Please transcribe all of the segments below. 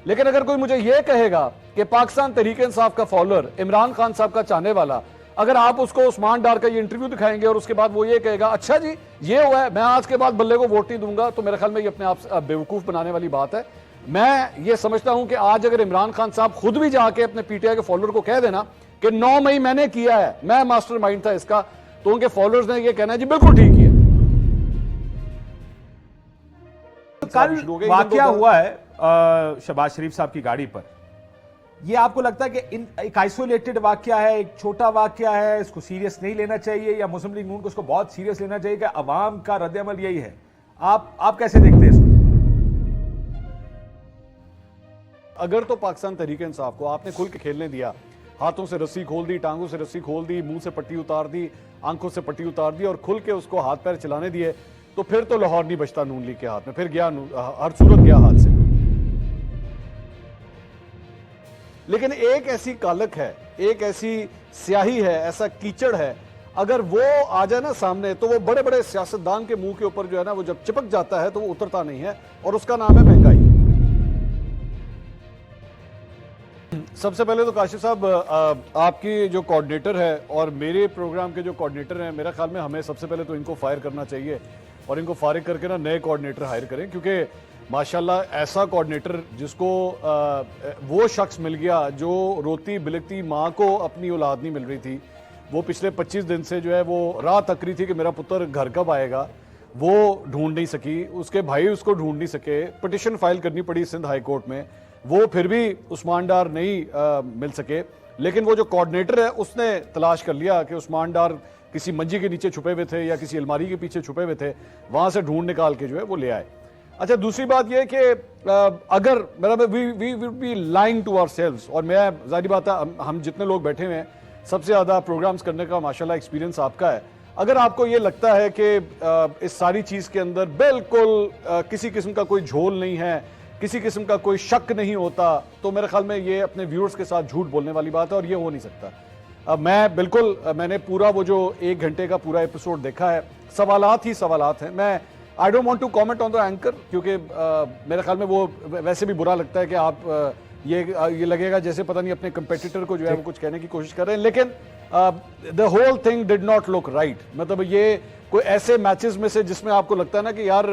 लेकिन अगर कोई मुझे यह कहेगा कि पाकिस्तान तहरीक इंसाफ का फॉलोअर, इमरान खान साहब का चाहने वाला, अगर आप उसको उस्मान डार का ये इंटरव्यू दिखाएंगे और उसके बाद वो ये कहेगा अच्छा जी ये हुआ है, मैं आज के बाद बल्ले को वोट नहीं दूंगा, तो मेरे ख्याल में ये अपने आप बेवकूफ बनाने वाली बात है। मैं ये समझता हूं कि आज अगर इमरान खान साहब खुद भी जाके अपने पीटीआई के फॉलोअर को कह देना कि 9 मई मैंने किया है, मैं मास्टरमाइंड था इसका, तो उनके फॉलोअर्स ने ये कहना है जी बिल्कुल ठीक है। कल वाकया हुआ है शहबाज शरीफ साहब की गाड़ी पर, ये आपको लगता है कि एक आइसोलेटेड वाकया है, एक छोटा वाकया है, इसको सीरियस नहीं लेना चाहिए, या मुस्लिम लीग नून को इसको बहुत सीरियस लेना चाहिए कि अवाम का रद्द-ए-अमल यही है? आप कैसे देखते हैं इसको? अगर तो पाकिस्तान तहरीक इंसाफ को आपने खुल के खेलने दिया, हाथों से रस्सी खोल दी, टांगों से रस्सी खोल दी, मुंह से पट्टी उतार दी, आंखों से पट्टी उतार दी और खुल के उसको हाथ पैर चलाने दिए, तो फिर तो लाहौर नहीं बचता नून लीग के हाथ में, फिर गया हर सूरत गया हाथ से। लेकिन एक ऐसी कालक है, एक ऐसी स्याही है, ऐसा कीचड़ है, अगर वो आ जाए ना सामने, तो वो बड़े बड़े सियासतदान के मुंह के ऊपर जो है ना, वो जब चिपक जाता है तो वो उतरता नहीं है, और उसका नाम है महंगाई। सबसे पहले तो काशिफ साहब, आपकी जो कोऑर्डिनेटर है और मेरे प्रोग्राम के जो कोऑर्डिनेटर हैं, मेरा ख्याल में हमें सबसे पहले तो इनको फायर करना चाहिए और इनको फारिग करके ना नए कोऑर्डिनेटर हायर करें, क्योंकि माशाल्लाह ऐसा कोऑर्डिनेटर जिसको वो शख्स मिल गया जो रोती बिलकती माँ को अपनी औलाद नहीं मिल रही थी, वो पिछले 25 दिन से जो है वो राह तक रही थी कि मेरा पुत्र घर कब आएगा, वो ढूंढ नहीं सकी, उसके भाई उसको ढूंढ नहीं सके, पिटिशन फाइल करनी पड़ी सिंध हाई कोर्ट में, वो फिर भी उस्मान डार नहीं मिल सके। लेकिन वो जो कोऑर्डिनेटर है उसने तलाश कर लिया कि उस्मान डार किसी मंजी के नीचे छुपे हुए थे या किसी अलमारी के पीछे छुपे हुए थे, वहां से ढूंढ निकाल के जो है वो ले आए। अच्छा, दूसरी बात यह कि अगर मेरा we will be lying to ourselves, और मैं जाहिर बात है हम जितने लोग बैठे हुए हैं, सबसे ज्यादा प्रोग्राम्स करने का माशाल्लाह एक्सपीरियंस आपका है, अगर आपको ये लगता है कि इस सारी चीज के अंदर बिल्कुल किसी किस्म का कोई झोल नहीं है, किसी किस्म का कोई शक नहीं होता, तो मेरे ख्याल में ये अपने व्यूअर्स के साथ झूठ बोलने वाली बात है और ये हो नहीं सकता। मैंने पूरा वो जो 1 घंटे का पूरा एपिसोड देखा है, सवालात ही सवालात हैं। मैं I don't want to comment on the anchor, क्योंकि मेरे ख्याल में वो वैसे भी बुरा लगता है कि आप ये लगेगा जैसे पता नहीं अपने कंपेटिटर को जो है वो कुछ कहने की कोशिश कर रहे हैं, लेकिन the whole thing did not look right. मतलब ये कोई ऐसे मैचेस में से जिसमें आपको लगता है ना कि यार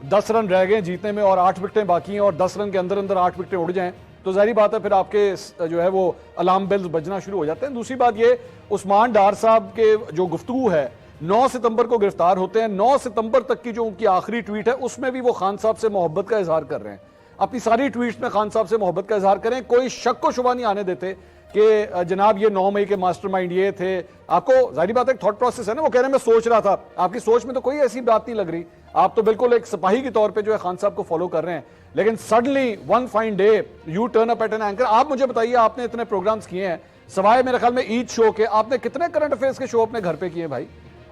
10 रन रह गए जीतने में और 8 विकेटें बाकी हैं और 10 रन के अंदर अंदर 8 विकेटें उड़ जाएं, तो जाहिर बात है फिर आपके जो है वो अलार्म बेल्स बजना शुरू हो जाते हैं। दूसरी बात ये, उस्मान डार साहब के जो गुफ्तगू है, 9 सितंबर को गिरफ्तार होते हैं, 9 सितंबर तक की जो उनकी आखिरी ट्वीट है उसमें भी वो खान साहब से मोहब्बत का इजहार कर रहे हैं। अपनी सारी ट्वीट्स में खान साहब से मोहब्बत का इजहार करें, कोई शक को शुबा नहीं आने देते कि जनाब ये 9 मई के मास्टरमाइंड ये थे। आपको जाहिर बात है थॉट प्रोसेस है ना, वो कह रहे हैं मैं सोच रहा था, आपकी सोच में तो कोई ऐसी बात नहीं लग रही, आप तो बिल्कुल एक सिपाही के तौर पे जो है खान साहब को फॉलो कर रहे हैं, लेकिन suddenly one fine day U turn up at an anchor. आप मुझे बताइए, आपने इतने प्रोग्राम्स किए हैं, सवाए मेरे ख्याल में ईद शो के, आपने कितने करंट अफेयर्स के शो अपने घर पे किए भाई?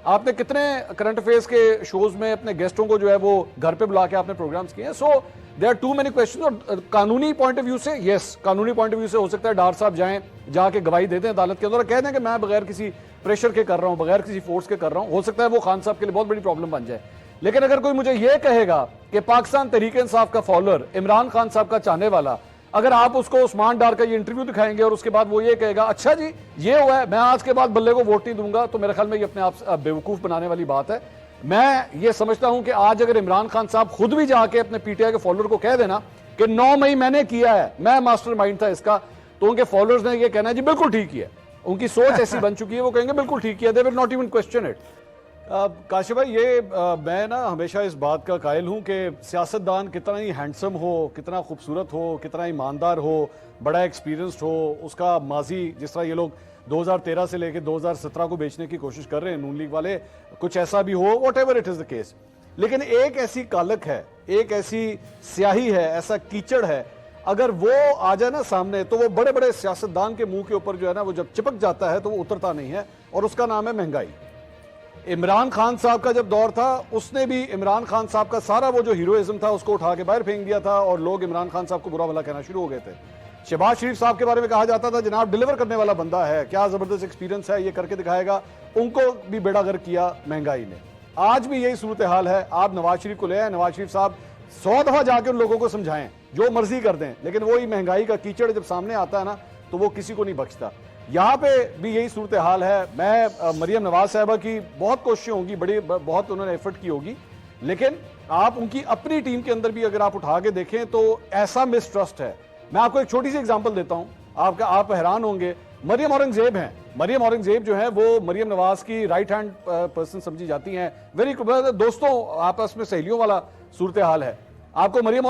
आपने कितने करंट अफेयर्स के शोज में अपने गेस्टों को जो है वो घर पे बुला के आपने प्रोग्राम्स किए हैं? So there are too many questions. और कानूनी पॉइंट ऑफ व्यू से, यस, कानूनी पॉइंट ऑफ व्यू से हो सकता है डार साहब जाएं, जाके गवाही दे दें अदालत के अंदर और कह दें कि मैं बगैर किसी प्रेशर के कर रहा हूं, बगैर किसी फोर्स के कर रहा हूं। हो सकता है वो खान साहब के लिए बहुत बड़ी प्रॉब्लम बन जाए। लेकिन अगर कोई मुझे यह कहेगा कि पाकिस्तान तहरीक इंसाफ का फॉलोअर, इमरान खान साहब का चाहने वाला, अगर आप उसको उस्मान डार का ये इंटरव्यू दिखाएंगे और उसके बाद वो ये कहेगा अच्छा जी ये हुआ है, मैं आज के बाद बल्ले को वोट नहीं दूंगा, तो मेरे ख्याल में ये अपने आप बेवकूफ बनाने वाली बात है। मैं ये समझता हूं कि आज अगर इमरान खान साहब खुद भी जाके अपने पीटीआई के फॉलोअर को कह देना कि 9 मई मैंने किया है, मैं मास्टरमाइंड था इसका, तो उनके फॉलोअर्स ने ये कहना है जी बिल्कुल ठीक किया। उनकी सोच ऐसी बन चुकी है, वो कहेंगे बिल्कुल ठीक किया, they will not even question it. Kashif भाई, मैं ना हमेशा इस बात का कायल हूं कि सियासतदान कितना ही हैंडसम हो, कितना खूबसूरत हो, कितना ईमानदार हो, बड़ा एक्सपीरियंस्ड हो, उसका माजी जिस तरह ये लोग 2013 से लेकर 2017 को बेचने की कोशिश कर रहे हैं नून लीग वाले, कुछ ऐसा भी हो, what ever it is the case, लेकिन एक ऐसी कालक है, एक ऐसी स्याही है, ऐसा कीचड़ है, अगर वो आ जाए ना सामने, तो वो बड़े बड़े सियासतदान के मुंह के ऊपर जो है ना वो जब चिपक जाता है तो वो उतरता नहीं है, और उसका नाम है महंगाई। इमरान खान साहब का जब दौर था, उसने भी इमरान खान साहब का सारा वो जो हीरोइज्म था उसको उठा के बाहर फेंक दिया था और लोग इमरान खान साहब को बुरा भला कहना शुरू हो गए थे। शहबाज शरीफ साहब के बारे में कहा जाता था जनाब डिलीवर करने वाला बंदा है, क्या जबरदस्त एक्सपीरियंस है, ये करके दिखाएगा, उनको भी बेड़ागर किया महंगाई ने। आज भी यही सूरत हाल है। आप नवाज शरीफ को ले आए, नवाज शरीफ साहब 100 दफा जाके उन लोगों को समझाएं, जो मर्जी कर दें, लेकिन वही महंगाई का कीचड़ जब सामने आता है ना तो वो किसी को नहीं बख्शता। यहां पे भी यही सूरत हाल है। मैं मरियम नवाज साहबा की बहुत कोशिशें होगी, बहुत उन्होंने एफर्ट की होगी, लेकिन आप उनकी अपनी टीम के अंदर भी अगर आप उठा के देखें तो ऐसा मिसट्रस्ट है। मैं आपको एक छोटी सी एग्जांपल देता हूं, आप हैरान होंगे। मरियम औरंगजेब हैं, मरियम औरंगजेब जो है वो मरियम नवाज की राइट हैंड पर्सन समझी जाती हैं। वेरी दोस्तों आपस में सहेलियों वाला सूरत हाल है। आपको मरियम